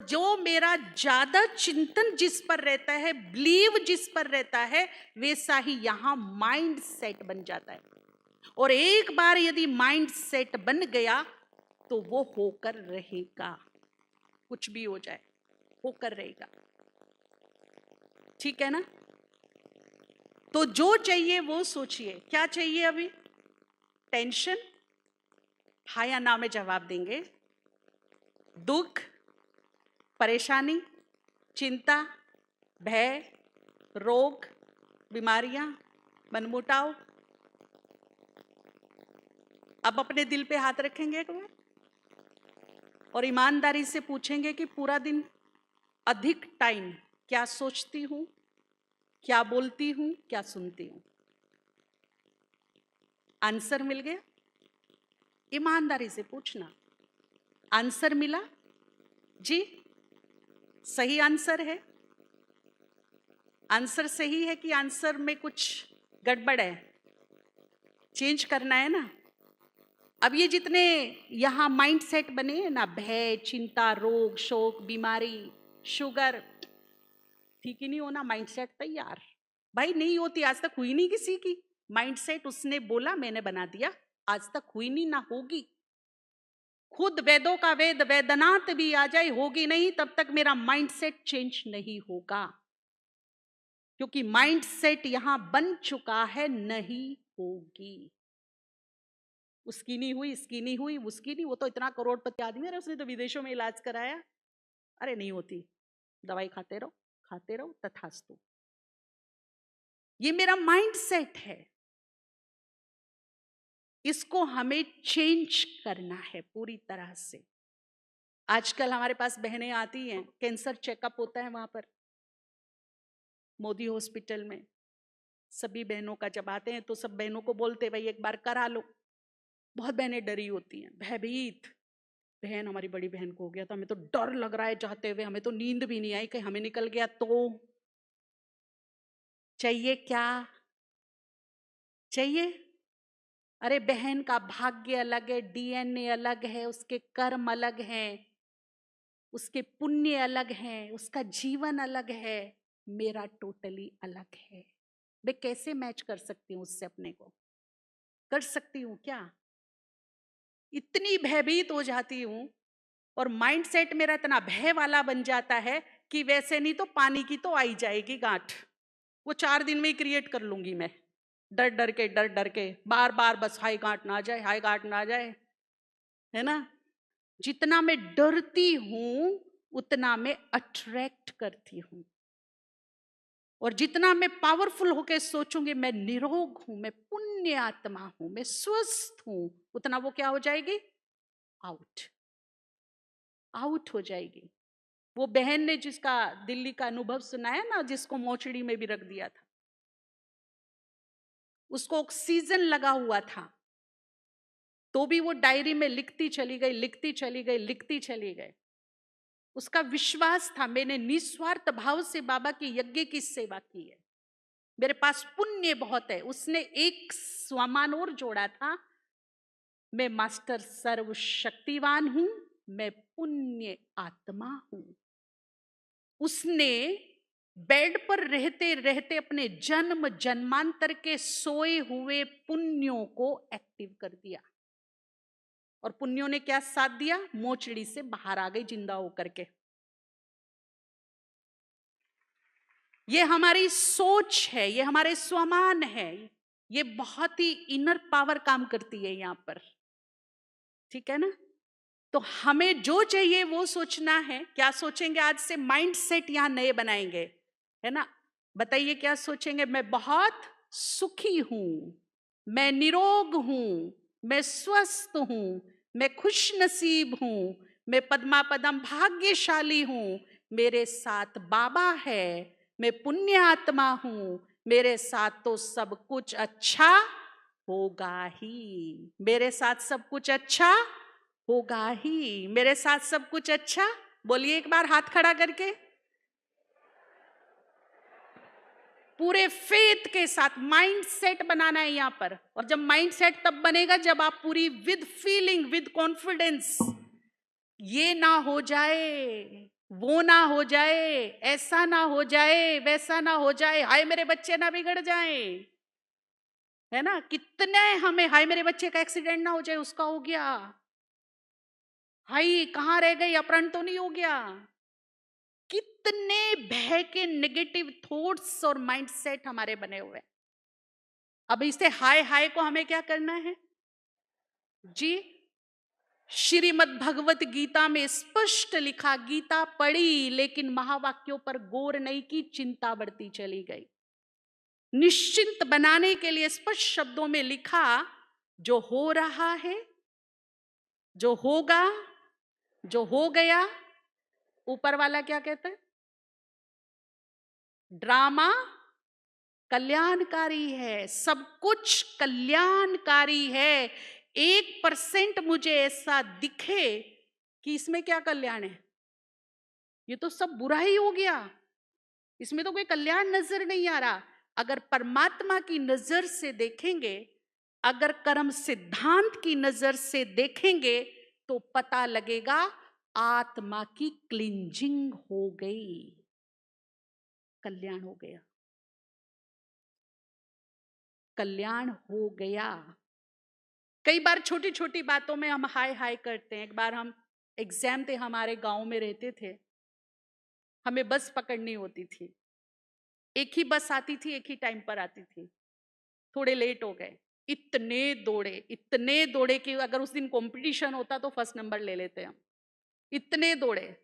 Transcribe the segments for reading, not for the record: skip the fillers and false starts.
जो मेरा ज्यादा चिंतन जिस पर रहता है, बिलीव जिस पर रहता है, वैसा ही यहां माइंड सेट बन जाता है। और एक बार यदि माइंड सेट बन गया तो वो होकर रहेगा, कुछ भी हो जाए होकर रहेगा। ठीक है ना? तो जो चाहिए वो सोचिए। क्या चाहिए अभी? टेंशन? हाँ या ना में जवाब देंगे। दुख, परेशानी, चिंता, भय, रोग, बीमारियां, मनमुटाव। अब अपने दिल पे हाथ रखेंगे एक बार और ईमानदारी से पूछेंगे कि पूरा दिन अधिक टाइम क्या सोचती हूं, क्या बोलती हूं, क्या सुनती हूं? आंसर मिल गया? ईमानदारी से पूछना। आंसर मिला? जी, सही आंसर है? आंसर सही है कि आंसर में कुछ गड़बड़ है, चेंज करना है ना? अब ये जितने यहां माइंड सेट बने हैं ना, भय, चिंता, रोग, शोक, बीमारी, शुगर, ठीक ही नहीं होना। माइंड सेट तैयार भाई, नहीं होती, आज तक हुई नहीं किसी की। माइंड सेट उसने बोला, मैंने बना दिया, आज तक हुई नहीं, ना होगी। खुद वेदों का वेद वेदनाथ भी आ जाए, होगी नहीं, तब तक मेरा माइंड सेट चेंज नहीं होगा, क्योंकि माइंड सेट यहां बन चुका है, नहीं होगी। उसकी नहीं हुई, इसकी नहीं हुई, उसकी नहीं, वो तो इतना करोड़पति आदमी है, उसने तो विदेशों में इलाज कराया। अरे नहीं होती, दवाई खाते रहो तथास्तु। ये मेरा माइंड सेट है, इसको हमें चेंज करना है पूरी तरह से। आजकल हमारे पास बहनें आती हैं, कैंसर चेकअप होता है वहां पर मोदी हॉस्पिटल में। सभी बहनों का जब आते हैं तो सब बहनों को बोलते भाई एक बार करा लो। बहुत बहनें डरी होती हैं, भयभीत। बहन, हमारी बड़ी बहन को हो गया था, हमें तो डर लग रहा है जाते हुए, हमें तो नींद भी नहीं आई, कहीं हमें निकल गया तो। चाहिए क्या? चाहिए? अरे बहन का भाग्य अलग है, डीएनए अलग है, उसके कर्म अलग हैं, उसके पुण्य अलग हैं, उसका जीवन अलग है, मेरा टोटली अलग है। मैं कैसे मैच कर सकती हूँ उससे अपने को? कर सकती हूँ क्या? इतनी भयभीत हो जाती हूँ और माइंडसेट मेरा इतना भय वाला बन जाता है कि वैसे नहीं तो पानी की तो आई जाएगी गांठ, वो 4 दिन में ही क्रिएट कर लूंगी मैं। डर डर के बार बार बस हाई गांठ ना जाए, हाई गांठ ना जाए, है ना? जितना मैं डरती हूं उतना मैं अट्रैक्ट करती हूं, और जितना मैं पावरफुल होकर सोचूंगी मैं निरोग हूं, मैं पुण्य आत्मा हूं, मैं स्वस्थ हूं, उतना वो क्या हो जाएगी? आउट। आउट हो जाएगी। वो बहन ने जिसका दिल्ली का अनुभव सुनाया ना, जिसको मोचड़ी में भी रख दिया था, उसको ऑक्सीजन लगा हुआ था, तो भी वो डायरी में लिखती चली गई, लिखती चली गई, लिखती चली गई। उसका विश्वास था, मैंने निस्वार्थ भाव से बाबा की यज्ञ की सेवा की है, मेरे पास पुण्य बहुत है। उसने एक स्वमान और जोड़ा था, मैं मास्टर सर्वशक्तिवान हूं, मैं पुण्य आत्मा हूं। उसने बेड पर रहते रहते अपने जन्म जन्मांतर के सोए हुए पुण्यों को एक्टिव कर दिया, और पुण्यों ने क्या साथ दिया? मोचड़ी से बाहर आ गई जिंदा होकर के। ये हमारी सोच है, ये हमारे स्वमान है, ये बहुत ही इनर पावर काम करती है यहां पर। ठीक है ना? तो हमें जो चाहिए वो सोचना है। क्या सोचेंगे आज से? माइंड सेट यहां नए बनाएंगे, है ना? बताइए क्या सोचेंगे? मैं बहुत सुखी हूं, मैं निरोग हूं, मैं स्वस्थ हूं, मैं खुश नसीब हूं, मैं पद्मा पदम भाग्यशाली हूं, मेरे साथ बाबा है, मैं पुण्य आत्मा हूं, मेरे साथ तो सब कुछ अच्छा होगा ही, मेरे साथ सब कुछ अच्छा होगा ही, मेरे साथ सब कुछ अच्छा। बोलिए एक बार हाथ खड़ा करके, पूरे फेथ के साथ। माइंड सेट बनाना है यहां पर, और जब माइंड सेट तब बनेगा जब आप पूरी विद फीलिंग, विद कॉन्फिडेंस, ये ना हो जाए वो ना हो जाए, ऐसा ना हो जाए, वैसा ना हो जाए, हाय मेरे बच्चे ना बिगड़ जाएं, है ना। कितने हमें, हाय मेरे बच्चे का एक्सीडेंट ना हो जाए, उसका हो गया, हाय कहाँ रह गई, अपहरण तो नहीं हो गया। कितने भय के नेगेटिव थॉट्स और माइंडसेट हमारे बने हुए हैं। अब इसे हाय हाय को हमें क्या करना है जी। श्रीमद् भगवत गीता में स्पष्ट लिखा, गीता पढ़ी लेकिन महावाक्यों पर गौर नहीं की, चिंता बढ़ती चली गई। निश्चिंत बनाने के लिए स्पष्ट शब्दों में लिखा, जो हो रहा है, जो होगा, जो हो गया, ऊपर वाला क्या कहता है, ड्रामा कल्याणकारी है, सब कुछ कल्याणकारी है। 1% मुझे ऐसा दिखे कि इसमें क्या कल्याण है, ये तो सब बुरा ही हो गया, इसमें तो कोई कल्याण नजर नहीं आ रहा। अगर परमात्मा की नजर से देखेंगे, अगर कर्म सिद्धांत की नजर से देखेंगे, तो पता लगेगा आत्मा की क्लींजिंग हो गई, कल्याण हो गया, कल्याण हो गया। कई बार छोटी छोटी बातों में हम हाय हाय करते हैं। एक बार हम एग्जाम थे, हमारे गांव में रहते थे, हमें बस पकड़नी होती थी, एक ही बस आती थी, एक ही टाइम पर आती थी, थोड़े लेट हो गए, इतने दौड़े कि अगर उस दिन कंपटीशन होता तो फर्स्ट नंबर ले लेते हम, इतने दौड़े।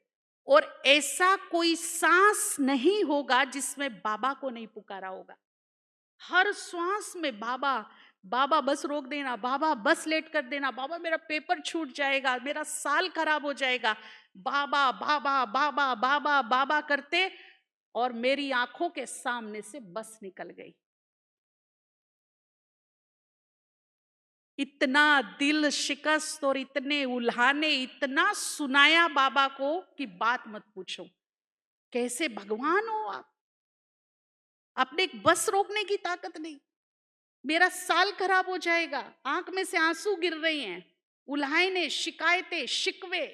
और ऐसा कोई सांस नहीं होगा जिसमें बाबा को नहीं पुकारा होगा। हर श्वास में बाबा, बाबा बस रोक देना, बाबा बस लेट कर देना, बाबा मेरा पेपर छूट जाएगा, मेरा साल खराब हो जाएगा, बाबा बाबा बाबा बाबा बाबा करते, और मेरी आंखों के सामने से बस निकल गई। इतना दिल शिकस्त और इतने उल्हाने, इतना सुनाया बाबा को कि बात मत पूछो। कैसे भगवान हो आप, आपने एक बस रोकने की ताकत नहीं, मेरा साल खराब हो जाएगा, आंख में से आंसू गिर रहे हैं, उल्हाने, शिकायतें, शिकवे।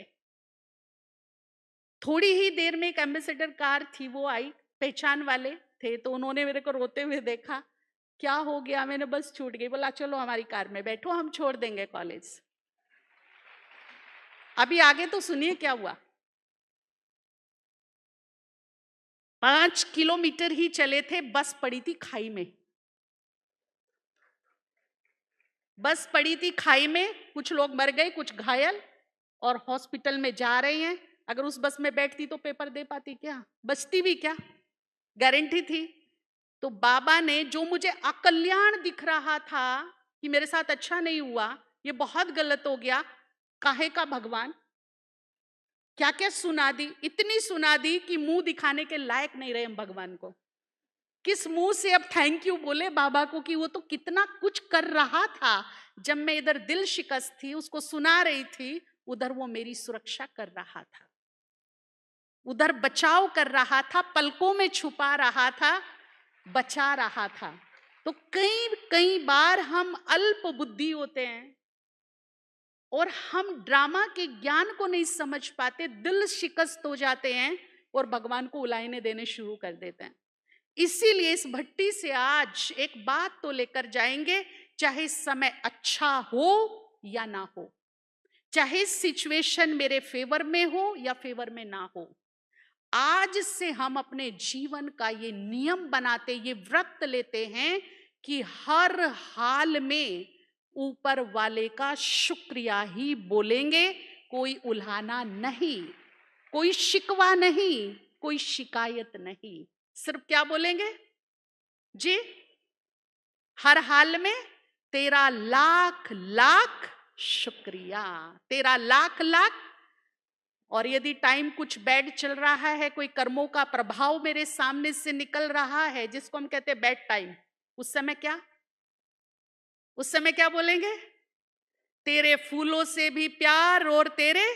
थोड़ी ही देर में एक एम्बेसडर कार थी, वो आई, पहचान वाले थे, तो उन्होंने मेरे को रोते हुए देखा, क्या हो गया, मैंने बस छूट गई, बोला चलो हमारी कार में बैठो, हम छोड़ देंगे कॉलेज। अभी आगे तो सुनिए क्या हुआ। 5 किलोमीटर ही चले थे, बस पड़ी थी खाई में, बस पड़ी थी खाई में, कुछ लोग मर गए, कुछ घायल, और हॉस्पिटल में जा रहे हैं। अगर उस बस में बैठती तो पेपर दे पाती क्या, बचती भी क्या, गारंटी थी। तो बाबा ने, जो मुझे अकल्याण दिख रहा था कि मेरे साथ अच्छा नहीं हुआ, ये बहुत गलत हो गया, काहे का भगवान, क्या क्या सुना दी, इतनी सुना दी कि मुंह दिखाने के लायक नहीं रहे हम भगवान को। किस मुंह से अब थैंक यू बोले बाबा को, कि वो तो कितना कुछ कर रहा था। जब मैं इधर दिल शिकस्त थी, उसको सुना रही थी, उधर वो मेरी सुरक्षा कर रहा था, उधर बचाव कर रहा था, पलकों में छुपा रहा था, बचा रहा था। तो कई कई बार हम अल्प बुद्धि होते हैं और हम ड्रामा के ज्ञान को नहीं समझ पाते, दिल शिकस्त हो जाते हैं और भगवान को उलाहने देने शुरू कर देते हैं। इसीलिए इस भट्टी से आज एक बात तो लेकर जाएंगे, चाहे समय अच्छा हो या ना हो, चाहे सिचुएशन मेरे फेवर में हो या फेवर में ना हो, आज से हम अपने जीवन का ये नियम बनाते, ये व्रत लेते हैं कि हर हाल में ऊपर वाले का शुक्रिया ही बोलेंगे, कोई उल्हाना नहीं, कोई शिकवा नहीं, कोई शिकायत नहीं, सिर्फ क्या बोलेंगे जी, हर हाल में तेरा लाख लाख शुक्रिया, तेरा लाख लाख। और यदि टाइम कुछ बैड चल रहा है, कोई कर्मों का प्रभाव मेरे सामने से निकल रहा है, जिसको हम कहते हैं बैड टाइम, उस समय क्या, उस समय क्या बोलेंगे, तेरे फूलों से भी प्यार और तेरे,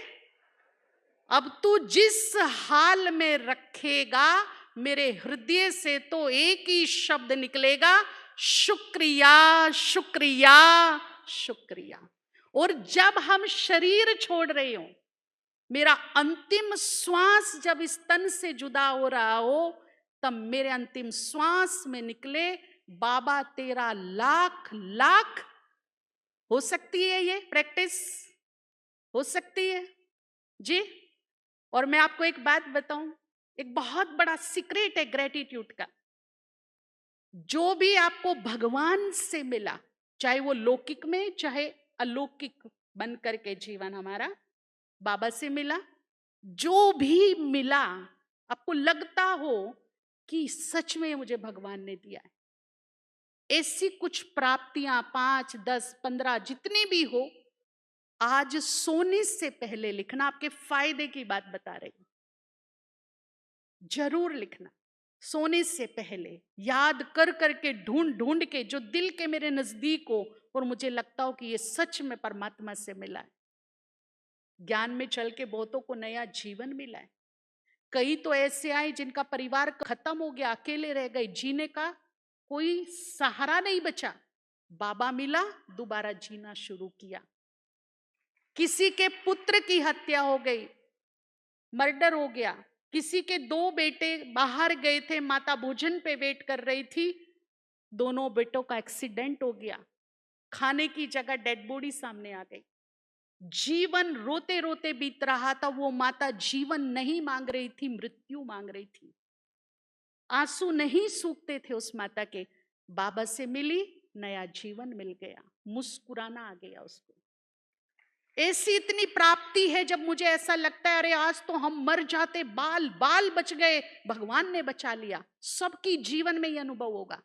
अब तू जिस हाल में रखेगा, मेरे हृदय से तो एक ही शब्द निकलेगा, शुक्रिया शुक्रिया शुक्रिया। और जब हम शरीर छोड़ रहे हो, मेरा अंतिम श्वास जब इस तन से जुदा हो रहा हो, तब मेरे अंतिम श्वास में निकले, बाबा तेरा लाख लाख। हो सकती है ये प्रैक्टिस? हो सकती है जी। और मैं आपको एक बात बताऊं, एक बहुत बड़ा सीक्रेट है ग्रेटिट्यूड का। जो भी आपको भगवान से मिला, चाहे वो लौकिक में चाहे अलौकिक बन करके जीवन हमारा बाबा से मिला, जो भी मिला, आपको लगता हो कि सच में मुझे भगवान ने दिया है, ऐसी कुछ प्राप्तियां 5, 10, 15 जितनी भी हो, आज सोने से पहले लिखना। आपके फायदे की बात बता रही हूं, जरूर लिखना। सोने से पहले याद कर करके, ढूंढ ढूंढ के, जो दिल के मेरे नजदीक हो और मुझे लगता हो कि ये सच में परमात्मा से मिला है। ज्ञान में चल के बहुतों को नया जीवन मिला है। कई तो ऐसे आए जिनका परिवार खत्म हो गया, अकेले रह गए, जीने का कोई सहारा नहीं बचा। बाबा मिला, दोबारा जीना शुरू किया। किसी के पुत्र की हत्या हो गई, मर्डर हो गया। किसी के 2 बेटे बाहर गए थे, माता भोजन पे वेट कर रही थी, दोनों बेटों का एक्सीडेंट हो गया। खाने की जगह डेड बॉडी सामने आ गई। जीवन रोते रोते बीत रहा था। वो माता जीवन नहीं मांग रही थी, मृत्यु मांग रही थी। आंसू नहीं सूखते थे उस माता के। बाबा से मिली, नया जीवन मिल गया, मुस्कुराना आ गया उसको। ऐसी इतनी प्राप्ति है जब मुझे ऐसा लगता है, अरे आज तो हम मर जाते, बाल बाल बच गए, भगवान ने बचा लिया। सबकी जीवन में यह अनुभव होगा,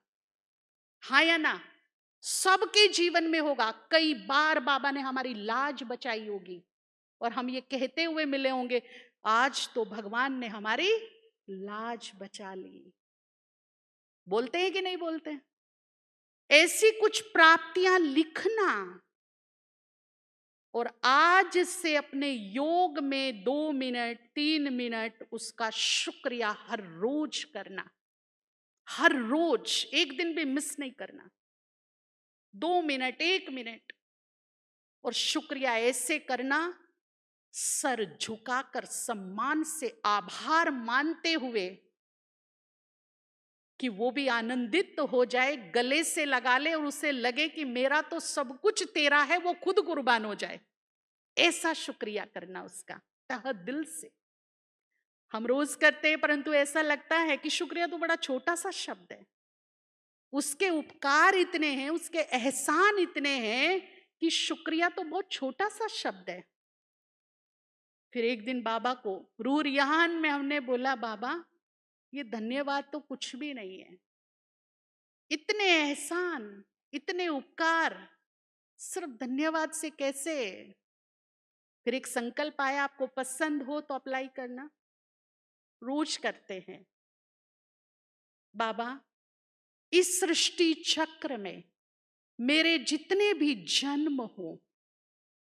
हाँ या ना? सबके जीवन में होगा। कई बार बाबा ने हमारी लाज बचाई होगी और हम ये कहते हुए मिले होंगे, आज तो भगवान ने हमारी लाज बचा ली। बोलते हैं कि नहीं बोलते हैं? ऐसी कुछ प्राप्तियां लिखना और आज से अपने योग में 2 मिनट 3 मिनट उसका शुक्रिया हर रोज करना। हर रोज, एक दिन भी मिस नहीं करना। 2 मिनट 1 मिनट, और शुक्रिया ऐसे करना, सर झुकाकर सम्मान से आभार मानते हुए कि वो भी आनंदित तो हो जाए, गले से लगा ले और उसे लगे कि मेरा तो सब कुछ तेरा है, वो खुद कुर्बान हो जाए। ऐसा शुक्रिया करना उसका तह दिल से। हम रोज करते हैं, परंतु ऐसा लगता है कि शुक्रिया तो बड़ा छोटा सा शब्द है। उसके उपकार इतने हैं, उसके एहसान इतने हैं कि शुक्रिया तो बहुत छोटा सा शब्द है। फिर एक दिन बाबा को रूह रियान में हमने बोला, बाबा ये धन्यवाद तो कुछ भी नहीं है, इतने एहसान, इतने उपकार, सिर्फ धन्यवाद से कैसे? फिर एक संकल्प आया, आपको पसंद हो तो अप्लाई करना। रोज करते हैं, बाबा इस सृष्टि चक्र में मेरे जितने भी जन्म हो,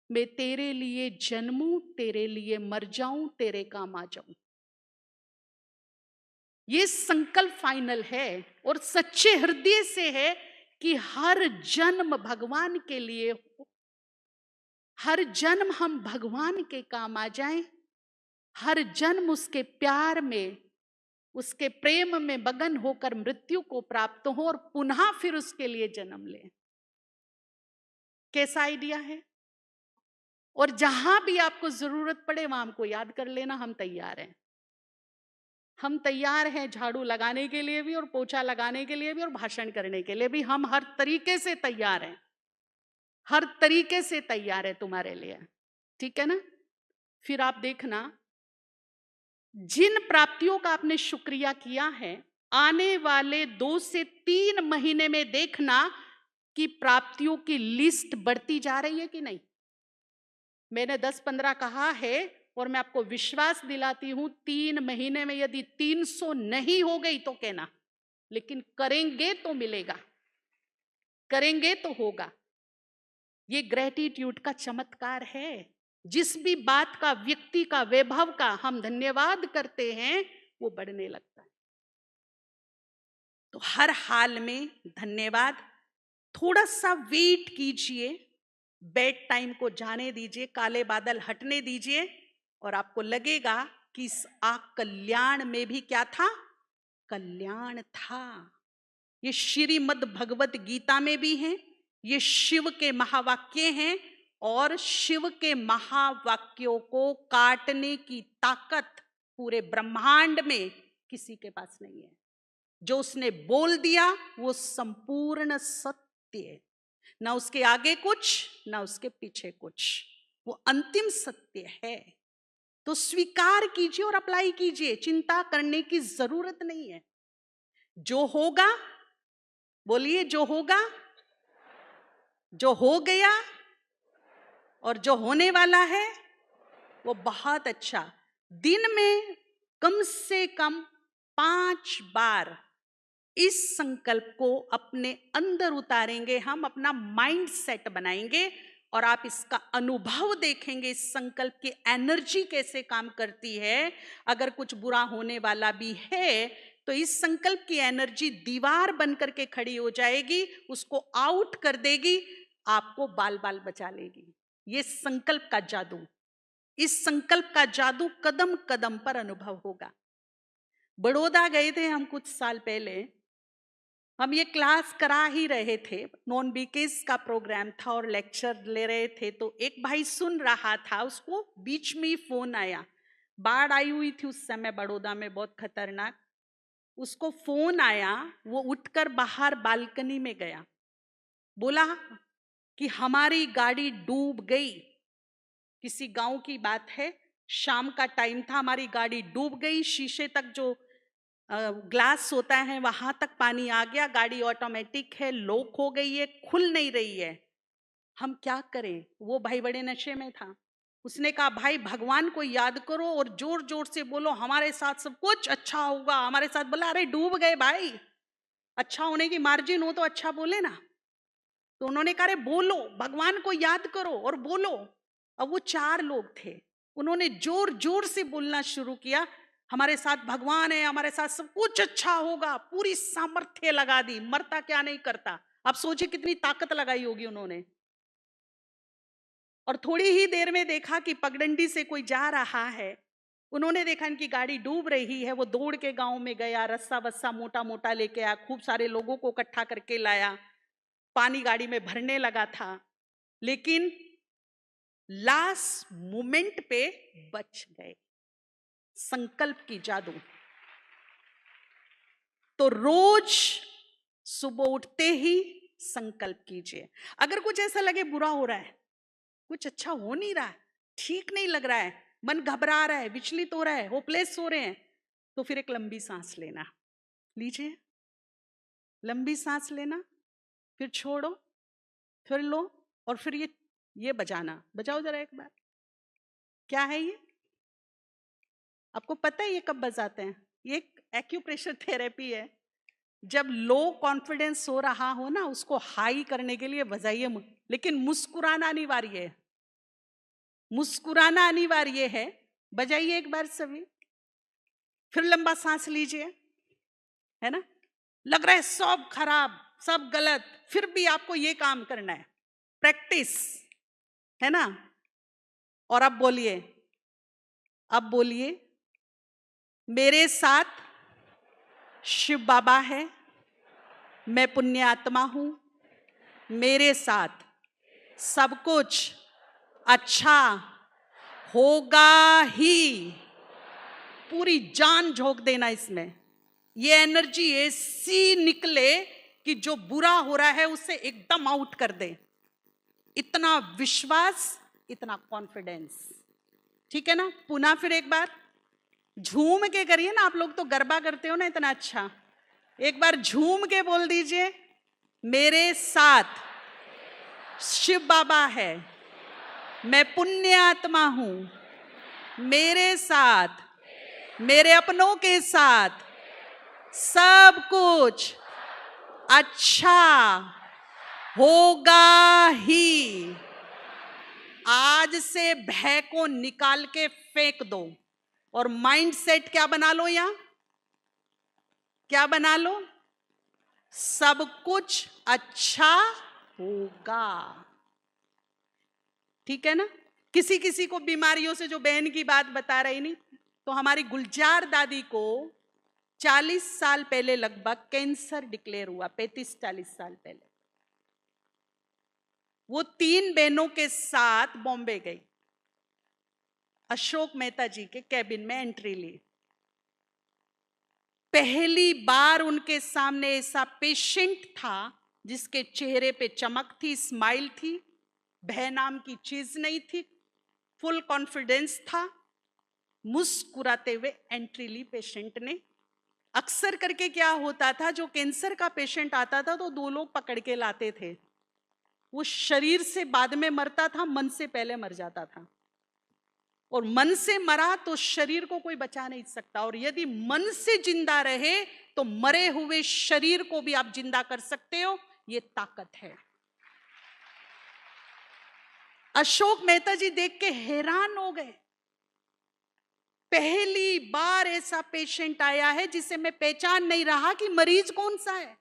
मैं तेरे लिए जन्मूं, तेरे लिए मर जाऊं, तेरे काम आ जाऊं। ये संकल्प फाइनल है और सच्चे हृदय से है कि हर जन्म भगवान के लिए हो, हर जन्म हम भगवान के काम आ जाएं, हर जन्म उसके प्यार में, उसके प्रेम में मगन होकर मृत्यु को प्राप्त हो और पुनः फिर उसके लिए जन्म लें। कैसा आइडिया है? और जहां भी आपको जरूरत पड़े वहां हमको याद कर लेना, हम तैयार हैं। हम तैयार हैं झाड़ू लगाने के लिए भी और पोछा लगाने के लिए भी और भाषण करने के लिए भी। हम हर तरीके से तैयार हैं, हर तरीके से तैयार है तुम्हारे लिए, ठीक है ना? फिर आप देखना, जिन प्राप्तियों का आपने शुक्रिया किया है, आने वाले 2 से 3 महीने में देखना कि प्राप्तियों की लिस्ट बढ़ती जा रही है कि नहीं। मैंने 10-15 कहा है और मैं आपको विश्वास दिलाती हूं, 3 महीने में यदि 300 नहीं हो गई तो कहना, लेकिन करेंगे तो मिलेगा, करेंगे तो होगा। ये ग्रेटिट्यूड का चमत्कार है। जिस भी बात का, व्यक्ति का, वैभव का हम धन्यवाद करते हैं, वो बढ़ने लगता है। तो हर हाल में धन्यवाद। थोड़ा सा वेट कीजिए, बेड टाइम को जाने दीजिए, काले बादल हटने दीजिए, और आपको लगेगा कि इस कल्याण में भी क्या था? कल्याण था। ये श्रीमद् भगवत गीता में भी है, ये शिव के महावाक्य हैं, और शिव के महावाक्यों को काटने की ताकत पूरे ब्रह्मांड में किसी के पास नहीं है। जो उसने बोल दिया वो संपूर्ण सत्य है, ना उसके आगे कुछ ना उसके पीछे कुछ, वो अंतिम सत्य है। तो स्वीकार कीजिए और अप्लाई कीजिए, चिंता करने की जरूरत नहीं है। जो होगा, बोलिए, जो होगा, जो हो गया और जो होने वाला है वो बहुत अच्छा। दिन में कम से कम 5 बार इस संकल्प को अपने अंदर उतारेंगे, हम अपना माइंड सेट बनाएंगे और आप इसका अनुभव देखेंगे, इस संकल्प की एनर्जी कैसे काम करती है। अगर कुछ बुरा होने वाला भी है तो इस संकल्प की एनर्जी दीवार बनकर के खड़ी हो जाएगी, उसको आउट कर देगी, आपको बाल बाल बचा लेगी। ये संकल्प का जादू, इस संकल्प का जादू कदम कदम पर अनुभव होगा। बड़ौदा गए थे हम कुछ साल पहले, हम ये क्लास करा ही रहे थे, नॉन बीकेस का प्रोग्राम था और लेक्चर ले रहे थे। तो एक भाई सुन रहा था, उसको बीच में ही फोन आया। बाढ़ आई हुई थी उस समय बड़ौदा में, बहुत खतरनाक। उसको फोन आया, वो उठकर बाहर बालकनी में गया, बोला कि हमारी गाड़ी डूब गई। किसी गांव की बात है, शाम का टाइम था, हमारी गाड़ी डूब गई, शीशे तक जो ग्लास होता है वहां तक पानी आ गया, गाड़ी ऑटोमेटिक है, लॉक हो गई है, खुल नहीं रही है, हम क्या करें। वो भाई बड़े नशे में था, उसने कहा भाई भगवान को याद करो और जोर जोर से बोलो हमारे साथ सब कुछ अच्छा होगा, हमारे साथ। बोला अरे डूब गए भाई, अच्छा होने की मार्जिन हो तो अच्छा बोले ना। तो उन्होंने कहा अरे बोलो, भगवान को याद करो और बोलो। अब वो 4 लोग थे, उन्होंने जोर जोर से बोलना शुरू किया, हमारे साथ भगवान है, हमारे साथ सब कुछ अच्छा होगा, पूरी सामर्थ्य लगा दी, मरता क्या नहीं करता। आप सोचिए कितनी ताकत लगाई होगी उन्होंने। और थोड़ी ही देर में देखा कि पगडंडी से कोई जा रहा है, उन्होंने देखा इनकी गाड़ी डूब रही है, वो दौड़ के गांव में गया, रस्सा वस्सा मोटा मोटा लेके आया, खूब सारे लोगों को इकट्ठा करके लाया, पानी गाड़ी में भरने लगा था, लेकिन लास्ट मोमेंट पे बच गए। संकल्प की जादू। तो रोज सुबह उठते ही संकल्प कीजिए। अगर कुछ ऐसा लगे बुरा हो रहा है, कुछ अच्छा हो नहीं रहा है, ठीक नहीं लग रहा है, मन घबरा रहा है, विचलित हो रहा है, होपलेस हो रहे हैं, तो फिर एक लंबी सांस लेना। लीजिए, लंबी सांस लेना, फिर छोड़ो, फिर लो, और फिर ये बजाना। बजाओ जरा एक बार। क्या है ये? आपको पता है ये कब बजाते हैं? ये एक एक्यूप्रेशर थेरेपी है। जब लो कॉन्फिडेंस हो रहा हो ना, उसको हाई करने के लिए बजाइए, लेकिन मुस्कुराना अनिवार्य है, मुस्कुराना अनिवार्य है। बजाइए एक बार सभी, फिर लंबा सांस लीजिए, है ना? लग रहा है सब खराब, सब गलत, फिर भी आपको ये काम करना है, प्रैक्टिस, है ना? और अब बोलिए, अब बोलिए, मेरे साथ शिव बाबा है, मैं पुण्य आत्मा हूं, मेरे साथ सब कुछ अच्छा होगा ही। पूरी जान झोंक देना इसमें, ये एनर्जी ऐसी निकले कि जो बुरा हो रहा है उसे एकदम आउट कर दे। इतना विश्वास, इतना कॉन्फिडेंस। ठीक है ना? पुनः फिर एक बार झूम के करिए ना, आप लोग तो गरबा करते हो ना इतना अच्छा। एक बार झूम के बोल दीजिए, मेरे साथ शिव बाबा है, मैं पुण्य आत्मा हूं, मेरे साथ, मेरे अपनों के साथ सब कुछ अच्छा होगा ही। आज से भय को निकाल के फेंक दो और माइंड सेट क्या बना लो? यहां क्या बना लो? सब कुछ अच्छा होगा। ठीक है ना? किसी किसी को बीमारियों से, जो बहन की बात बता रही नहीं, तो हमारी गुलजार दादी को 40 साल पहले लगभग कैंसर डिक्लेयर हुआ, 35-40 साल पहले। वो 3 बहनों के साथ बॉम्बे गई, अशोक मेहता जी के कैबिन में एंट्री ली। पहली बार उनके सामने ऐसा पेशेंट था जिसके चेहरे पे चमक थी, स्माइल थी, भय नाम की चीज नहीं थी, फुल कॉन्फिडेंस था। मुस्कुराते हुए एंट्री ली पेशेंट ने। अक्सर करके क्या होता था, जो कैंसर का पेशेंट आता था तो 2 लोग पकड़ के लाते थे। वो शरीर से बाद में मरता था, मन से पहले मर जाता था। और मन से मरा तो शरीर को कोई बचा नहीं सकता, और यदि मन से जिंदा रहे तो मरे हुए शरीर को भी आप जिंदा कर सकते हो। ये ताकत है। अशोक मेहता जी देख के हैरान हो गए। पहली बार ऐसा पेशेंट आया है जिसे मैं पहचान नहीं रहा कि मरीज कौन सा है।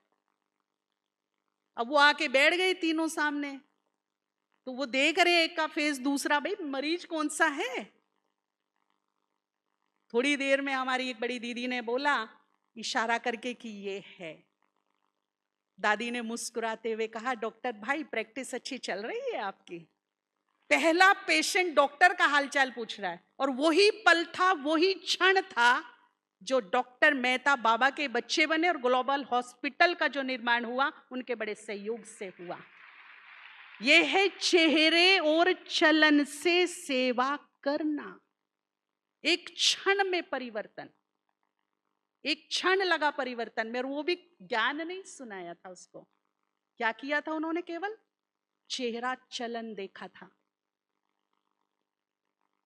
अब वो आके बैठ गए तीनों सामने, तो वो देख रहे एक का फेस, दूसरा, भाई मरीज कौन सा है। थोड़ी देर में हमारी एक बड़ी दीदी ने बोला इशारा करके कि ये है। दादी ने मुस्कुराते हुए कहा, डॉक्टर भाई प्रैक्टिस अच्छी चल रही है आपकी। पहला पेशेंट डॉक्टर का हालचाल पूछ रहा है, और वही पल था, वही क्षण था जो डॉक्टर मेहता बाबा के बच्चे बने और ग्लोबल हॉस्पिटल का जो निर्माण हुआ उनके बड़े सहयोग से हुआ। यह है चेहरे और चलन से सेवा करना। एक क्षण में परिवर्तन, एक क्षण लगा परिवर्तन में, और वो भी ज्ञान नहीं सुनाया था उसको। क्या किया था उन्होंने? केवल चेहरा चलन देखा था।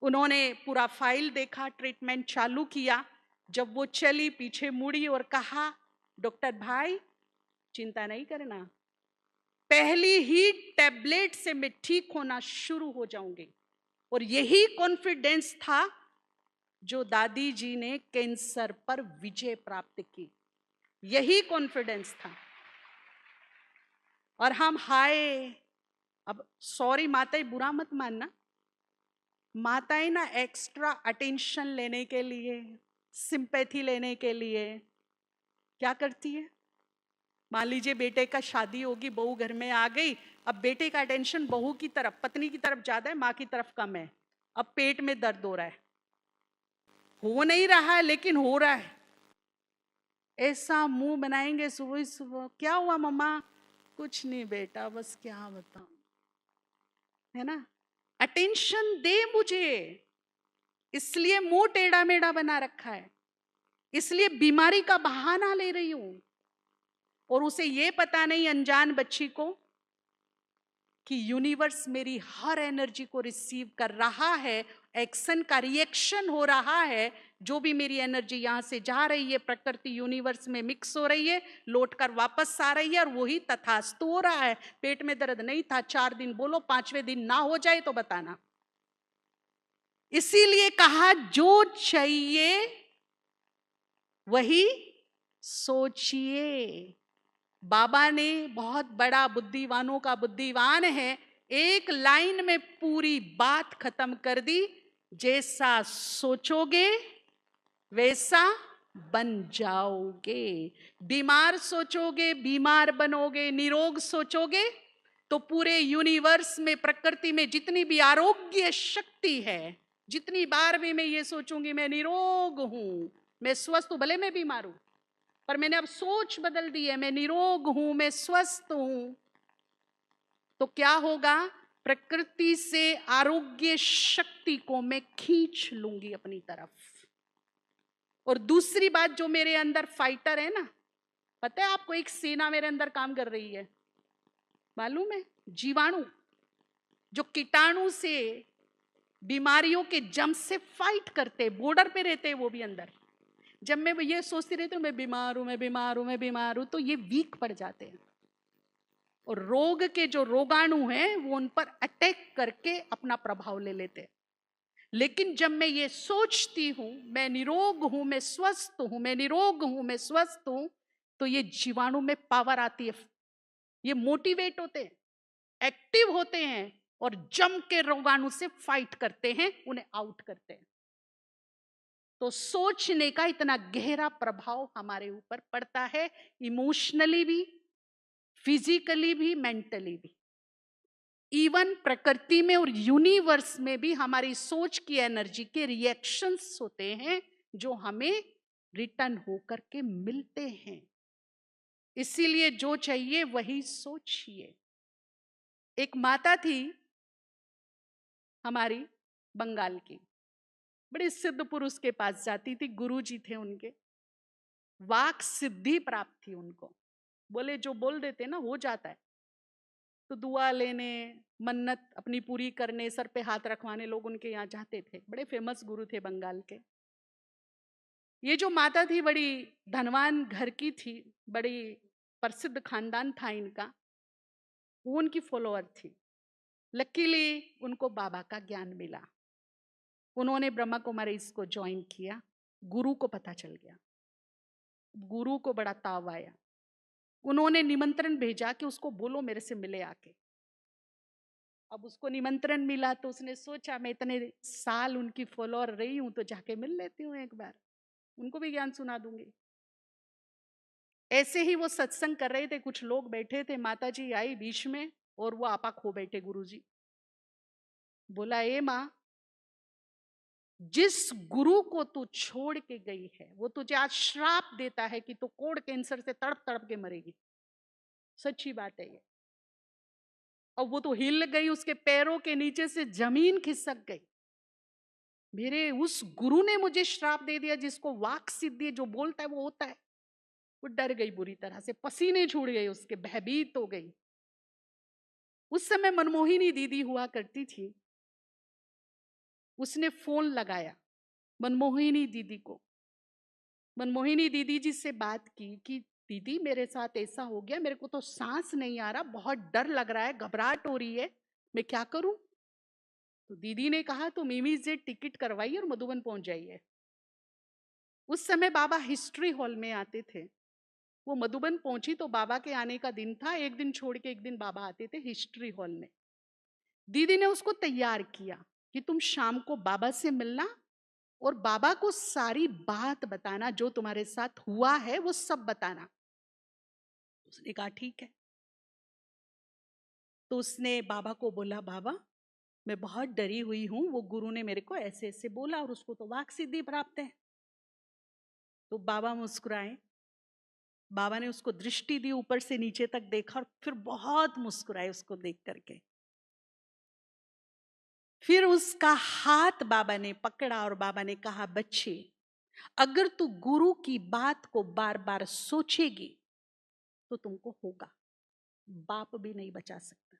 उन्होंने पूरा फाइल देखा, ट्रीटमेंट चालू किया। जब वो चली, पीछे मुड़ी और कहा, डॉक्टर भाई चिंता नहीं करना, पहली ही टैबलेट से मैं ठीक होना शुरू हो जाऊंगी। और यही कॉन्फिडेंस था जो दादी जी ने कैंसर पर विजय प्राप्त की। यही कॉन्फिडेंस था। और हम हाय, अब सॉरी माताएं बुरा मत मानना, माताएं ना एक्स्ट्रा अटेंशन लेने के लिए, सिंपैथी लेने के लिए क्या करती है? मान लीजिए बेटे का शादी होगी, बहू घर में आ गई, अब बेटे का अटेंशन बहू की तरफ, पत्नी की तरफ ज्यादा है, माँ की तरफ कम है। अब पेट में दर्द हो रहा है, हो नहीं रहा है लेकिन हो रहा है। ऐसा मुंह बनाएंगे सुबह सुबह, क्या हुआ मम्मा? कुछ नहीं बेटा, बस क्या बताऊं, है ना। अटेंशन दे मुझे, इसलिए मुंह टेढ़ा मेढ़ा बना रखा है, इसलिए बीमारी का बहाना ले रही हूं। और उसे ये पता नहीं, अनजान बच्ची को, कि यूनिवर्स मेरी हर एनर्जी को रिसीव कर रहा है, एक्शन का रिएक्शन हो रहा है। जो भी मेरी एनर्जी यहां से जा रही है, प्रकृति यूनिवर्स में मिक्स हो रही है, लौट कर वापस आ रही है, और वही तथास्तु हो रहा है। पेट में दर्द नहीं था, 4 दिन बोलो, 5वें दिन ना हो जाए तो बताना। इसीलिए कहा, जो चाहिए वही सोचिए। बाबा ने, बहुत बड़ा बुद्धिवानों का बुद्धिवान है, एक लाइन में पूरी बात खत्म कर दी। जैसा सोचोगे वैसा बन जाओगे। बीमार सोचोगे बीमार बनोगे, निरोग सोचोगे तो पूरे यूनिवर्स में, प्रकृति में जितनी भी आरोग्य शक्ति है, जितनी बार भी मैं ये सोचूंगी मैं निरोग हूं, मैं स्वस्थ हूं, भले मैं बीमार हूं, पर मैंने अब सोच बदल दी है, मैं निरोग हूं, मैं स्वस्थ हूं, तो क्या होगा? प्रकृति से आरोग्य शक्ति को मैं खींच लूंगी अपनी तरफ। और दूसरी बात, जो मेरे अंदर फाइटर है ना, पता है आपको, एक सेना मेरे अंदर काम कर रही है, मालूम है? जीवाणु, जो कीटाणु से, बीमारियों के जम से फाइट करते, बॉर्डर पे रहते हैं वो भी अंदर। जब मैं ये सोचती रहती हूँ मैं बीमार हूं, मैं बीमार हूं, मैं बीमार हूं, तो ये वीक पड़ जाते हैं, और रोग के जो रोगाणु हैं वो उन पर अटैक करके अपना प्रभाव ले लेते हैं। लेकिन जब मैं ये सोचती हूं मैं निरोग हूं, मैं स्वस्थ हूं, मैं निरोग हूं, मैं स्वस्थ हूं, तो ये जीवाणु में पावर आती है, ये मोटिवेट होते हैं, एक्टिव होते हैं, और जम के रोगाणु से फाइट करते हैं, उन्हें आउट करते हैं। तो सोचने का इतना गहरा प्रभाव हमारे ऊपर पड़ता है, इमोशनली भी, फिजिकली भी, मेंटली भी। इवन प्रकृति में और यूनिवर्स में भी हमारी सोच की एनर्जी के रिएक्शंस होते हैं जो हमें रिटर्न होकर के मिलते हैं। इसीलिए जो चाहिए वही सोचिए। एक माता थी हमारी बंगाल की, बड़े सिद्ध पुरुष के पास जाती थी, गुरुजी थे उनके, वाक सिद्धि प्राप्त थी उनको, बोले जो बोल देते ना हो जाता है। तो दुआ लेने, मन्नत अपनी पूरी करने, सर पे हाथ रखवाने लोग उनके यहाँ जाते थे। बड़े फेमस गुरु थे बंगाल के। ये जो माता थी बड़ी धनवान घर की थी, बड़ी प्रसिद्ध खानदान था इनका, वो उनकी फॉलोअर थी। लकीली उनको बाबा का ज्ञान मिला, उन्होंने ब्रह्मा कुमारीज को ज्वाइन किया। गुरु को पता चल गया, गुरु को बड़ा ताव आया, उन्होंने निमंत्रण भेजा कि उसको बोलो मेरे से मिले आके। अब उसको निमंत्रण मिला तो उसने सोचा मैं इतने साल उनकी फॉलोअर रही हूं तो जाके मिल लेती हूँ एक बार, उनको भी ज्ञान सुना दूंगी। ऐसे ही वो सत्संग कर रहे थे, कुछ लोग बैठे थे, माता जी आई बीच में और वो आपा खो बैठे। गुरुजी बोला, ए माँ, जिस गुरु को तू छोड़ के गई है वो तुझे आज श्राप देता है कि तू कोढ़ कैंसर से तड़प तड़प के मरेगी। सच्ची बात है ये। और वो तो हिल गई, उसके पैरों के नीचे से जमीन खिसक गई। मेरे उस गुरु ने मुझे श्राप दे दिया, जिसको वाक सिद्धि, जो बोलता है वो होता है। वो डर गई बुरी तरह से, पसीने छूट गए उसके, भयभीत हो गई। उस समय मनमोहिनी दीदी हुआ करती थी, उसने फोन लगाया मनमोहिनी दीदी को। मनमोहिनी दीदी जी से बात की कि दीदी मेरे साथ ऐसा हो गया, मेरे को तो सांस नहीं आ रहा, बहुत डर लग रहा है, घबराहट हो रही है, मैं क्या करूं? तो दीदी ने कहा तुम इमीडिएट टिकट करवाइए और मधुबन पहुंच जाइए। उस समय बाबा हिस्ट्री हॉल में आते थे। वो मधुबन पहुंची तो बाबा के आने का दिन था, एक दिन छोड़ के एक दिन बाबा आते थे हिस्ट्री हॉल में। दीदी ने उसको तैयार किया कि तुम शाम को बाबा से मिलना और बाबा को सारी बात बताना, जो तुम्हारे साथ हुआ है वो सब बताना। उसने कहा ठीक है। तो उसने बाबा को बोला, बाबा मैं बहुत डरी हुई हूं, वो गुरु ने मेरे को ऐसे ऐसे बोला और उसको तो वाक सिद्धि प्राप्त है। तो बाबा मुस्कुराए, बाबा ने उसको दृष्टि दी, ऊपर से नीचे तक देखा और फिर बहुत मुस्कुराए उसको देख करके। फिर उसका हाथ बाबा ने पकड़ा और बाबा ने कहा, बच्चे अगर तू गुरु की बात को बार बार सोचेगी तो तुमको होगा, बाप भी नहीं बचा सकता।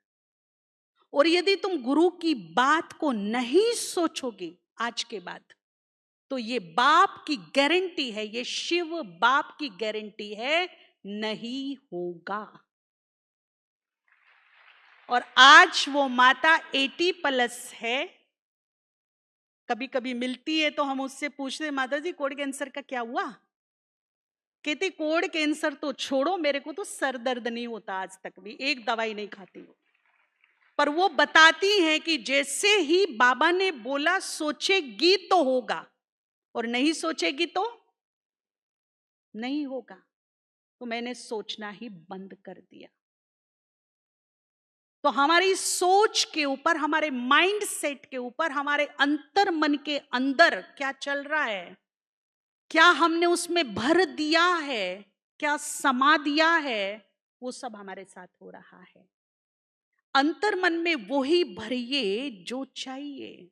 और यदि तुम गुरु की बात को नहीं सोचोगे आज के बाद, तो ये बाप की गारंटी है, ये शिव बाप की गारंटी है, नहीं होगा। और आज वो माता 80+ है। कभी कभी मिलती है तो हम उससे पूछते, माता जी कोढ़ कैंसर का क्या हुआ? कहती कोढ़ कैंसर तो छोड़ो, मेरे को तो सर दर्द नहीं होता आज तक भी, एक दवाई नहीं खाती हूं। पर वो बताती हैं कि जैसे ही बाबा ने बोला सोचेगी तो होगा, और नहीं सोचेगी तो नहीं होगा। तो मैंने सोचना ही बंद कर दिया। तो हमारी सोच के ऊपर, हमारे माइंड सेट के ऊपर, हमारे अंतर मन के अंदर क्या चल रहा है, क्या हमने उसमें भर दिया है, क्या समा दिया है, वो सब हमारे साथ हो रहा है। अंतर मन में वो ही भरिए जो चाहिए।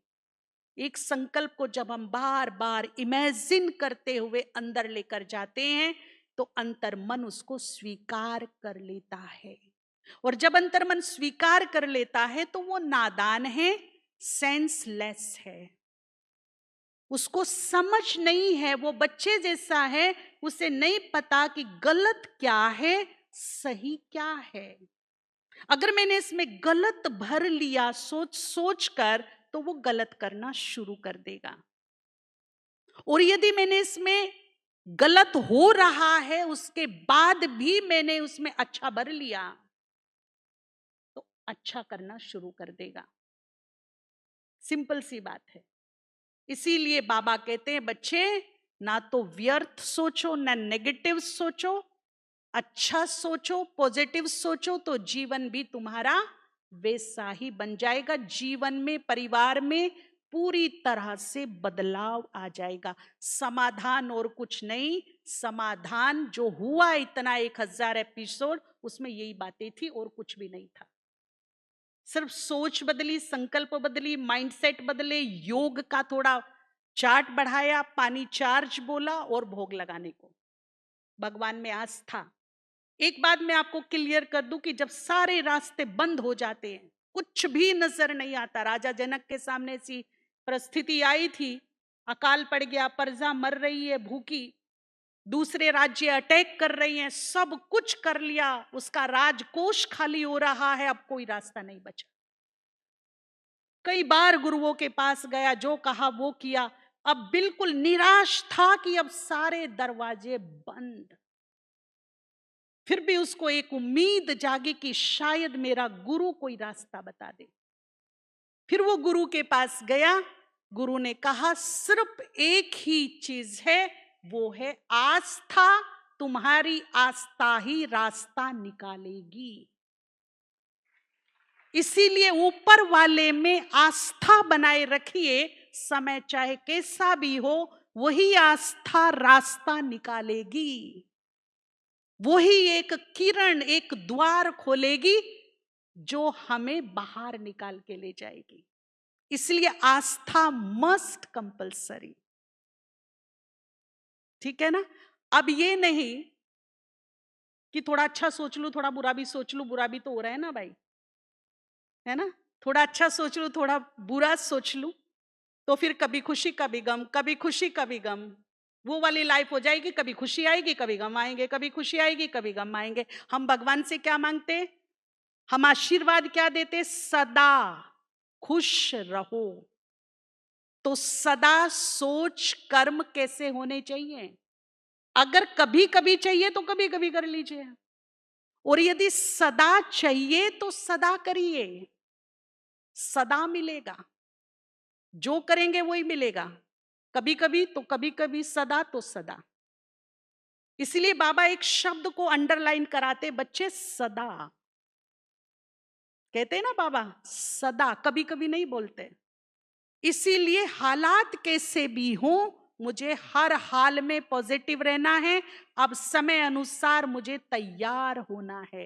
एक संकल्प को जब हम बार बार इमेजिन करते हुए अंदर लेकर जाते हैं तो अंतर मन उसको स्वीकार कर लेता है। और जब अंतर मन स्वीकार कर लेता है तो वो नादान है, सेंसलेस है, उसको समझ नहीं है, वो बच्चे जैसा है, उसे नहीं पता कि गलत क्या है सही क्या है। अगर मैंने इसमें गलत भर लिया सोच सोच कर, तो वो गलत करना शुरू कर देगा। और यदि मैंने इसमें गलत हो रहा है उसके बाद भी मैंने उसमें अच्छा भर लिया, तो अच्छा करना शुरू कर देगा। सिंपल सी बात है। इसीलिए बाबा कहते हैं बच्चे, ना तो व्यर्थ सोचो, ना नेगेटिव सोचो, अच्छा सोचो, पॉजिटिव सोचो, तो जीवन भी तुम्हारा वैसा ही बन जाएगा। जीवन में, परिवार में पूरी तरह से बदलाव आ जाएगा। समाधान और कुछ नहीं, समाधान जो हुआ इतना 1000 एपिसोड, उसमें यही बातें थी और कुछ भी नहीं था। सिर्फ सोच बदली, संकल्प बदली, माइंडसेट बदले, योग का थोड़ा चार्ट बढ़ाया, पानी चार्ज बोला और भोग लगाने को, भगवान में आस्था। एक बात मैं आपको क्लियर कर दूं कि जब सारे रास्ते बंद हो जाते हैं, कुछ भी नजर नहीं आता, राजा जनक के सामने ऐसी परिस्थिति आई थी, अकाल पड़ गया, प्रजा मर रही है भूखी, दूसरे राज्य अटैक कर रही हैं, सब कुछ कर लिया, उसका राजकोष खाली हो रहा है, अब कोई रास्ता नहीं बचा। कई बार गुरुओं के पास गया, जो कहा वो किया, अब बिल्कुल निराश था कि अब सारे दरवाजे बंद। फिर भी उसको एक उम्मीद जागी कि शायद मेरा गुरु कोई रास्ता बता दे। फिर वो गुरु के पास गया, गुरु ने कहा सिर्फ एक ही चीज है, वो है आस्था, तुम्हारी आस्था ही रास्ता निकालेगी। इसीलिए ऊपर वाले में आस्था बनाए रखिए, समय चाहे कैसा भी हो, वही आस्था रास्ता निकालेगी, वही एक किरण, एक द्वार खोलेगी जो हमें बाहर निकाल के ले जाएगी। इसलिए आस्था मस्ट कंपलसरी, ठीक है ना। अब ये नहीं कि थोड़ा अच्छा सोच लूं, थोड़ा बुरा भी सोच लूं, बुरा भी तो हो रहा है ना भाई, है ना। थोड़ा अच्छा सोच लूं, थोड़ा बुरा सोच लूं, तो फिर कभी खुशी कभी गम, कभी खुशी कभी गम, वो वाली लाइफ हो जाएगी। कभी खुशी आएगी कभी गम आएंगे, कभी खुशी आएगी कभी गम आएंगे। हम भगवान से क्या मांगते, हम आशीर्वाद क्या देते, सदा खुश रहो। तो सदा सोच कर्म कैसे होने चाहिए, अगर कभी कभी चाहिए तो कभी कभी कर लीजिए, और यदि सदा चाहिए तो सदा करिए, सदा मिलेगा, जो करेंगे वही मिलेगा, कभी कभी तो कभी कभी, सदा तो सदा। इसलिए बाबा एक शब्द को अंडरलाइन कराते, बच्चे सदा कहते हैं ना बाबा, सदा, कभी कभी नहीं बोलते। इसीलिए हालात कैसे भी हो, मुझे हर हाल में पॉजिटिव रहना है। अब समय अनुसार मुझे तैयार होना है,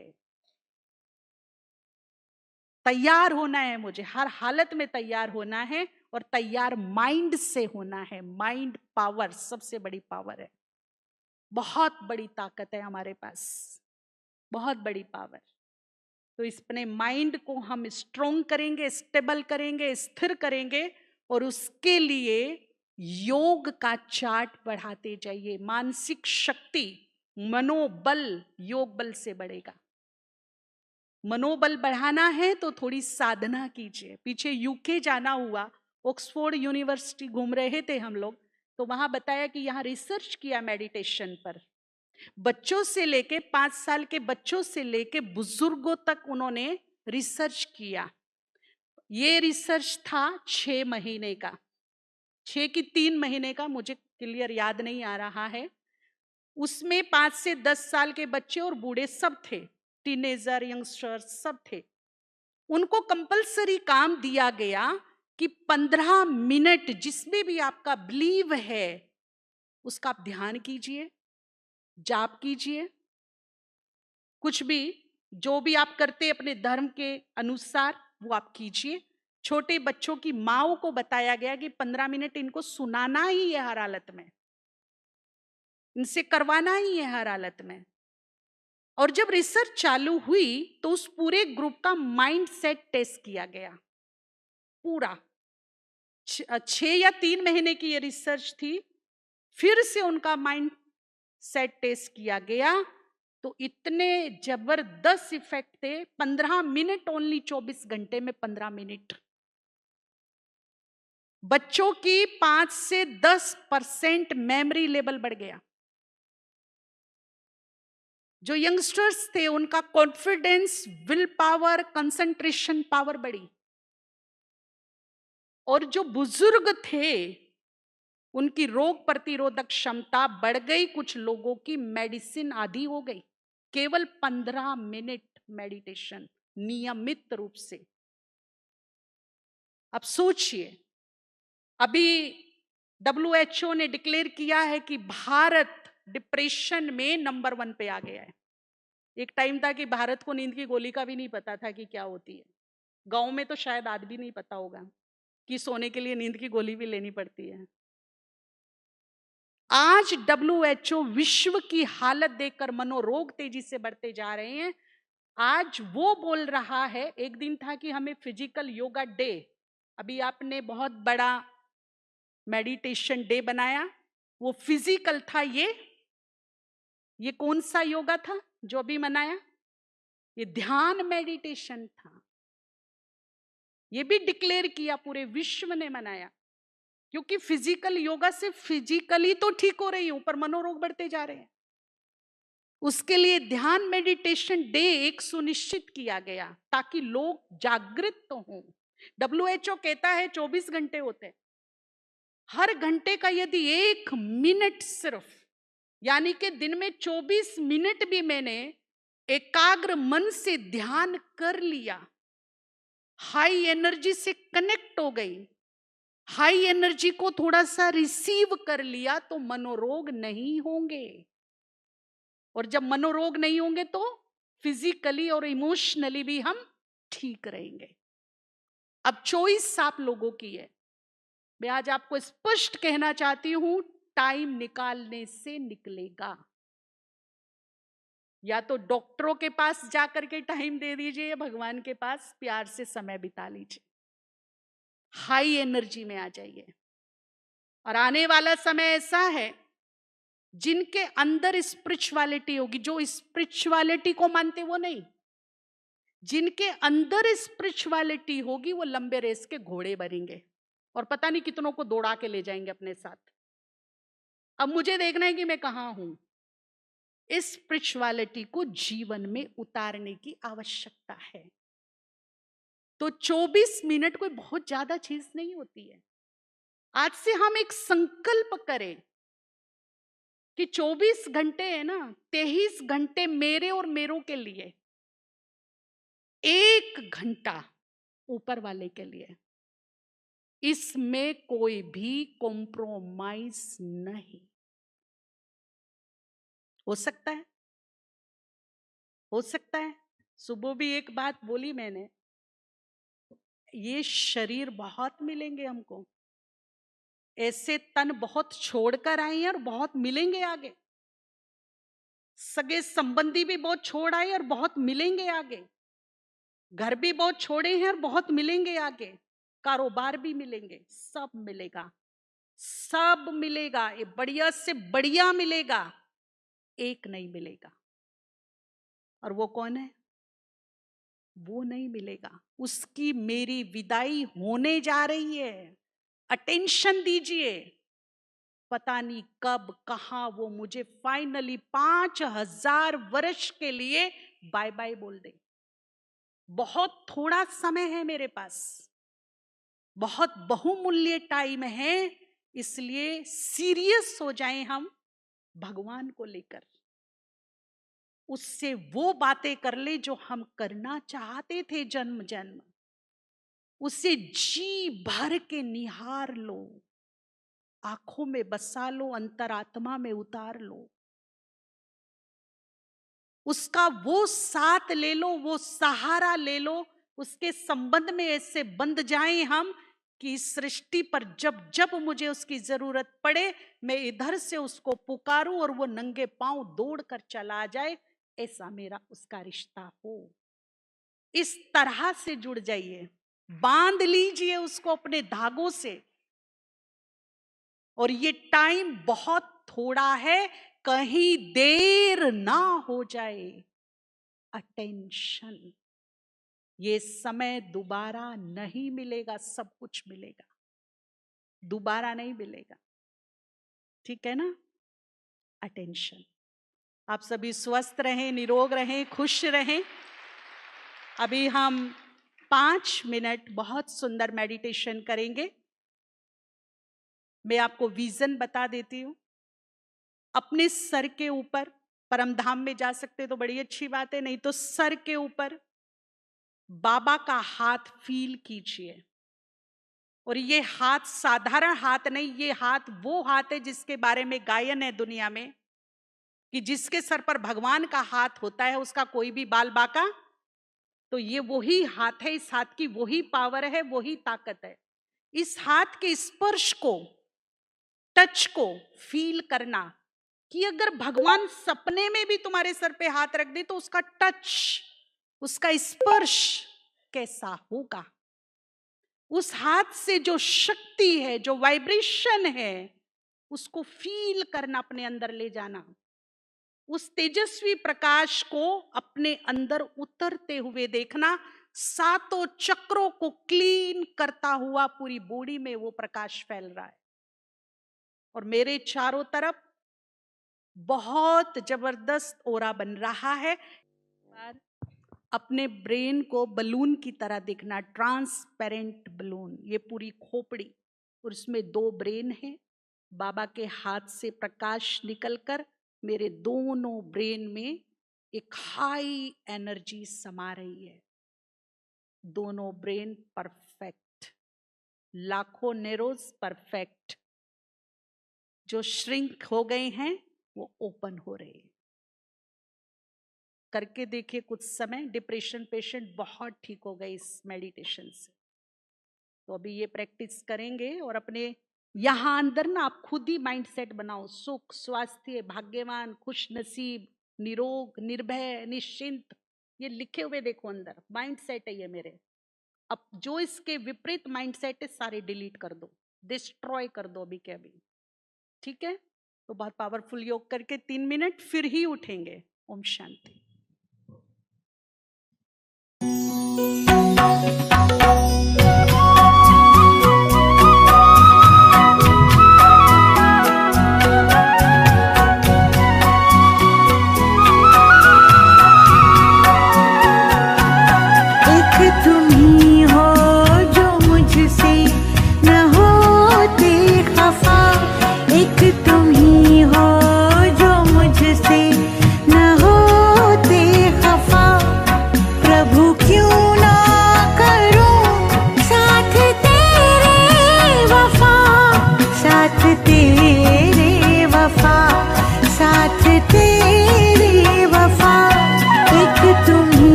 तैयार होना है, मुझे हर हालत में तैयार होना है, और तैयार माइंड से होना है। माइंड पावर सबसे बड़ी पावर है, बहुत बड़ी ताकत है हमारे पास, बहुत बड़ी पावर। तो इस अपने माइंड को हम स्ट्रोंग करेंगे, स्टेबल करेंगे, स्थिर करेंगे, और उसके लिए योग का चार्ट बढ़ाते जाइए। मानसिक शक्ति, मनोबल योग बल से बढ़ेगा। मनोबल बढ़ाना है तो थोड़ी साधना कीजिए। पीछे यूके जाना हुआ, ऑक्सफोर्ड यूनिवर्सिटी घूम रहे थे हम लोग, तो वहां बताया कि यहाँ रिसर्च किया मेडिटेशन पर, बच्चों से लेके 5 साल के बच्चों से लेके बुजुर्गों तक उन्होंने रिसर्च किया। ये रिसर्च था 6 महीने का, 6 की 3 महीने का, मुझे क्लियर याद नहीं आ रहा है। उसमें 5 से 10 साल के बच्चे और बूढ़े सब थे, टीनेजर, यंगस्टर्स सब थे। उनको कंपलसरी काम दिया गया कि 15 मिनट जिसमें भी आपका बिलीव है उसका आप ध्यान कीजिए, जाप कीजिए, कुछ भी जो भी आप करते अपने धर्म के अनुसार वो आप कीजिए। छोटे बच्चों की माओ को बताया गया कि 15 मिनट इनको सुनाना ही है हर हालत में, इनसे करवाना ही है हर हालत में। और जब रिसर्च चालू हुई तो उस पूरे ग्रुप का माइंड सेट टेस्ट किया गया पूरा। 6 या 3 महीने की ये रिसर्च थी। फिर से उनका माइंड सेट टेस्ट किया गया तो इतने जबरदस्त इफेक्ट थे। 15 मिनट ओनली, 24 घंटे में 15 मिनट, बच्चों की 5 से 10% मेमोरी लेवल बढ़ गया। जो यंगस्टर्स थे उनका confidence, will power, concentration power बढ़ी। और जो बुजुर्ग थे उनकी रोग प्रतिरोधक क्षमता बढ़ गई, कुछ लोगों की मेडिसिन आधी हो गई, केवल 15 मिनट मेडिटेशन नियमित रूप से। अब सोचिए, अभी WHO ने डिक्लेयर किया है कि भारत डिप्रेशन में नंबर 1 पे आ गया है। एक टाइम था कि भारत को नींद की गोली का भी नहीं पता था कि क्या होती है। गांव में तो शायद आज भी नहीं पता होगा कि सोने के लिए नींद की गोली भी लेनी पड़ती है। आज WHO विश्व की हालत देखकर मनोरोग तेजी से बढ़ते जा रहे हैं। आज वो बोल रहा है, एक दिन था कि हमें फिजिकल योगा डे, अभी आपने बहुत बड़ा मेडिटेशन डे बनाया, वो फिजिकल था। ये कौन सा योगा था जो अभी मनाया? ये ध्यान मेडिटेशन था। ये भी डिक्लेयर किया, पूरे विश्व ने मनाया, क्योंकि फिजिकल योगा से फिजिकली तो ठीक हो रही हूं पर मनोरोग बढ़ते जा रहे हैं। उसके लिए ध्यान मेडिटेशन डे एक सुनिश्चित किया गया ताकि लोग जागृत तो हों। WHO कहता है 24 घंटे होते हैं, हर घंटे का यदि 1 मिनट सिर्फ, यानी कि दिन में 24 मिनट भी मैंने एकाग्र मन से ध्यान कर लिया, हाई एनर्जी से कनेक्ट हो गई, हाई एनर्जी को थोड़ा सा रिसीव कर लिया, तो मनोरोग नहीं होंगे। और जब मनोरोग नहीं होंगे तो फिजिकली और इमोशनली भी हम ठीक रहेंगे। अब चॉइस आप लोगों की है। मैं आज आपको स्पष्ट कहना चाहती हूं, टाइम निकालने से निकलेगा। या तो डॉक्टरों के पास जाकर के टाइम दे दीजिए, या भगवान के पास प्यार से समय बिता लीजिए, हाई एनर्जी में आ जाइए। और आने वाला समय ऐसा है, जिनके अंदर स्पिरिचुअलिटी होगी, जो स्पिरिचुअलिटी को मानते वो नहीं, जिनके अंदर स्पिरिचुअलिटी होगी वो लंबे रेस के घोड़े बनेंगे और पता नहीं कितनों को दौड़ा के ले जाएंगे अपने साथ। अब मुझे देखना है कि मैं कहां हूं। इस स्पिरिचुअलिटी को जीवन में उतारने की आवश्यकता है। तो 24 मिनट कोई बहुत ज्यादा चीज नहीं होती है। आज से हम एक संकल्प करें कि 24 घंटे है ना, 23 घंटे मेरे और मेरों के लिए, 1 घंटा ऊपर वाले के लिए। इसमें कोई भी कॉम्प्रोमाइज नहीं हो सकता है। हो सकता है सुबह भी एक बात बोली मैंने, ये शरीर बहुत मिलेंगे हमको, ऐसे तन बहुत छोड़कर आए हैं और बहुत मिलेंगे आगे। सगे संबंधी भी बहुत छोड़ आए और बहुत मिलेंगे आगे। घर भी बहुत छोड़े हैं और बहुत मिलेंगे आगे। कारोबार भी मिलेंगे, सब मिलेगा, सब मिलेगा। ये बढ़िया से बढ़िया मिलेगा, एक नहीं मिलेगा। और वो कौन है? वो नहीं मिलेगा। उसकी मेरी विदाई होने जा रही है। अटेंशन दीजिए। पता नहीं कब कहां वो मुझे फाइनली 5000 वर्ष के लिए बाय बाय बोल दे। बहुत थोड़ा समय है मेरे पास, बहुत बहुमूल्य टाइम है। इसलिए सीरियस हो जाएं हम भगवान को लेकर, उससे वो बातें कर ले जो हम करना चाहते थे जन्म जन्म। उसे जी भर के निहार लो, आंखों में बसा लो, अंतरात्मा में उतार लो। उसका वो साथ ले लो, वो सहारा ले लो। उसके संबंध में ऐसे बंध जाएं हम कि इस सृष्टि पर जब जब मुझे उसकी जरूरत पड़े, मैं इधर से उसको पुकारूं और वो नंगे पांव दौड़ कर चला जाए। ऐसा मेरा उसका रिश्ता हो। इस तरह से जुड़ जाइए, बांध लीजिए उसको अपने धागों से। और ये टाइम बहुत थोड़ा है, कहीं देर ना हो जाए। अटेंशन, ये समय दोबारा नहीं मिलेगा। सब कुछ मिलेगा, दोबारा नहीं मिलेगा। ठीक है ना? अटेंशन। आप सभी स्वस्थ रहें, निरोग रहें, खुश रहें। अभी हम 5 मिनट बहुत सुंदर मेडिटेशन करेंगे। मैं आपको विजन बता देती हूं। अपने सर के ऊपर, परमधाम में जा सकते तो बड़ी अच्छी बात है, नहीं तो सर के ऊपर बाबा का हाथ फील कीजिए। और ये हाथ साधारण हाथ नहीं, ये हाथ वो हाथ है जिसके बारे में गायन है दुनिया में कि जिसके सर पर भगवान का हाथ होता है उसका कोई भी बाल बाका। तो ये वही हाथ है, इस हाथ की वही पावर है, वही ताकत है। इस हाथ के स्पर्श को, टच को फील करना कि अगर भगवान सपने में भी तुम्हारे सर पे हाथ रख दे तो उसका टच, उसका स्पर्श कैसा होगा। उस हाथ से जो शक्ति है, जो वाइब्रेशन है, उसको फील करना, अपने अंदर ले जाना। उस तेजस्वी प्रकाश को अपने अंदर उतरते हुए देखना। सातों चक्रों को क्लीन करता हुआ पूरी बॉडी में वो प्रकाश फैल रहा है। और मेरे चारों तरफ बहुत जबरदस्त ओरा बन रहा है। अपने ब्रेन को बलून की तरह देखना, ट्रांसपेरेंट बलून। ये पूरी खोपड़ी और उसमें 2 ब्रेन हैं। बाबा के हाथ से प्रकाश निकलकर मेरे दोनों ब्रेन में एक हाई एनर्जी समा रही है। दोनों ब्रेन परफेक्ट, लाखों नेरोज परफेक्ट। जो श्रिंक हो गए हैं वो ओपन हो रहे हैं। करके देखिए कुछ समय, डिप्रेशन पेशेंट बहुत ठीक हो गए इस मेडिटेशन से। तो अभी ये प्रैक्टिस करेंगे और अपने यहाँ अंदर ना आप खुद ही माइंड सेट बनाओ। सुख, स्वास्थ्य, भाग्यवान, खुश नसीब, निरोग, निर्भय, निश्चिंत, ये लिखे हुए देखो अंदर माइंड सेट है ये मेरे। अब जो इसके विपरीत माइंड सेट है सारे डिलीट कर दो, डिस्ट्रॉय कर दो अभी के अभी। ठीक है, तो बहुत पावरफुल योग करके 3 मिनट फिर ही उठेंगे। ओम शांति।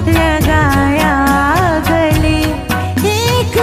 लगाया गले, एक